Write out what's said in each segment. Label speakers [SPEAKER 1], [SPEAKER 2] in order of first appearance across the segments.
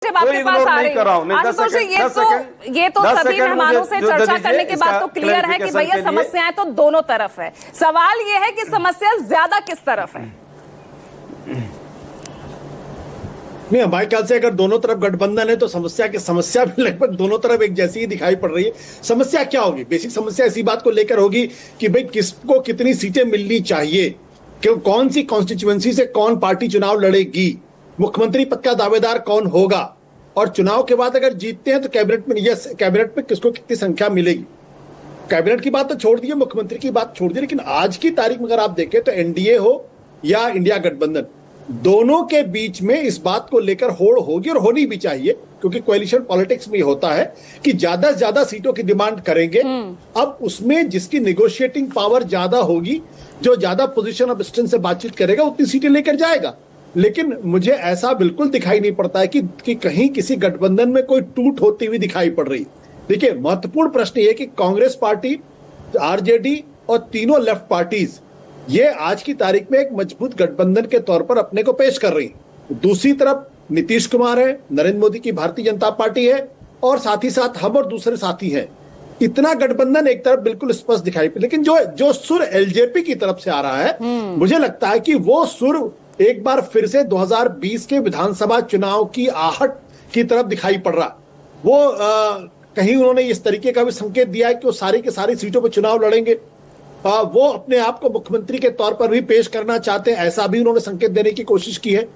[SPEAKER 1] जब आपके पास आ रही है आशुतोष जी, ये तो सभी मेहमानों से चर्चा करने के बाद तो क्लियर है कि भैया समस्याएं तो दोनों तरफ है। सवाल ये है कि समस्या ज्यादा किस तरफ है।
[SPEAKER 2] नहीं, हमारे ख्याल से अगर दोनों तरफ गठबंधन है तो समस्या भी लगभग दोनों तरफ एक जैसी ही दिखाई पड़ रही है। समस्या क्या होगी? बेसिक समस्या इसी बात को लेकर होगी कि भाई किसको कितनी सीटें मिलनी चाहिए, क्यों, कौन सी कॉन्स्टिट्यूएंसी से कौन पार्टी चुनाव लड़ेगी, मुख्यमंत्री पद का दावेदार कौन होगा, और चुनाव के बाद अगर जीतते हैं तो कैबिनेट में किसको कितनी संख्या मिलेगी। कैबिनेट की बात तो छोड़ दिए, मुख्यमंत्री की बात छोड़ दी, लेकिन आज की तारीख में अगर आप देखें तो एनडीए हो या इंडिया गठबंधन, दोनों के बीच में इस बात को लेकर होड़ होगी और होनी भी चाहिए, क्योंकि कोएलिशन पॉलिटिक्स में होता है कि ज्यादा से ज्यादा सीटों की डिमांड करेंगे। अब उसमें जिसकी नेगोशिएटिंग पावर ज्यादा होगी, जो ज्यादा पोजीशन ऑफ स्ट्रेंथ से बातचीत करेगा, उतनी सीटें लेकर जाएगा। लेकिन मुझे ऐसा बिल्कुल दिखाई नहीं पड़ता है कि कहीं किसी गठबंधन में कोई टूट होती हुई दिखाई पड़ रही। देखिए, महत्वपूर्ण प्रश्न ये कि कांग्रेस पार्टी, आरजेडी और तीनों लेफ्ट पार्टीज ये आज की तारीख में एक मजबूत गठबंधन के तौर पर अपने को पेश कर रही। दूसरी तरफ नीतीश कुमार है, नरेंद्र मोदी की भारतीय जनता पार्टी है, और साथ ही साथ हम और दूसरे साथी हैं। इतना गठबंधन एक तरफ बिल्कुल स्पष्ट दिखाई पड़े, लेकिन जो सुर एलजेपी की तरफ से आ रहा है, मुझे लगता है कि वो सुर एक बार फिर से 2020 के विधानसभा चुनाव की आहट की तरफ दिखाई पड़ रहा। वो कहीं उन्होंने इस तरीके का भी संकेत दिया है कि वो सारी की सारी सीटों पर चुनाव लड़ेंगे। वो अपने आप को मुख्यमंत्री के तौर पर भी पेश करना चाहते हैं, ऐसा भी उन्होंने संकेत देने की कोशिश की है।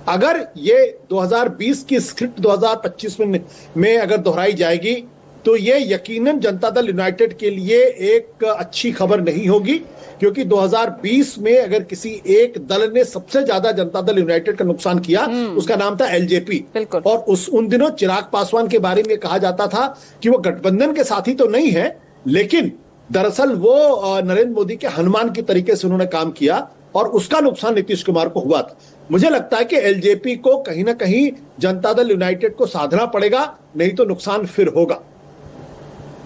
[SPEAKER 2] अगर ये 2020 की स्क्रिप्ट 2025 में अगर दोहराई जाएगी तो ये यकीनन जनता दल यूनाइटेड के लिए एक अच्छी खबर नहीं होगी, क्योंकि 2020 में अगर किसी एक दल ने सबसे ज्यादा जनता दल यूनाइटेड का नुकसान किया, उसका नाम था एलजेपी। और उन दिनों चिराग पासवान के बारे में कहा जाता था कि वो गठबंधन के साथी तो नहीं है, लेकिन दरअसल वो नरेंद्र मोदी के हनुमान की तरीके से उन्होंने काम किया, और उसका नुकसान नीतीश कुमार को हुआ था। मुझे लगता है कि एलजेपी को कहीं ना कहीं जनता दल यूनाइटेड को साधना पड़ेगा, नहीं तो नुकसान फिर होगा।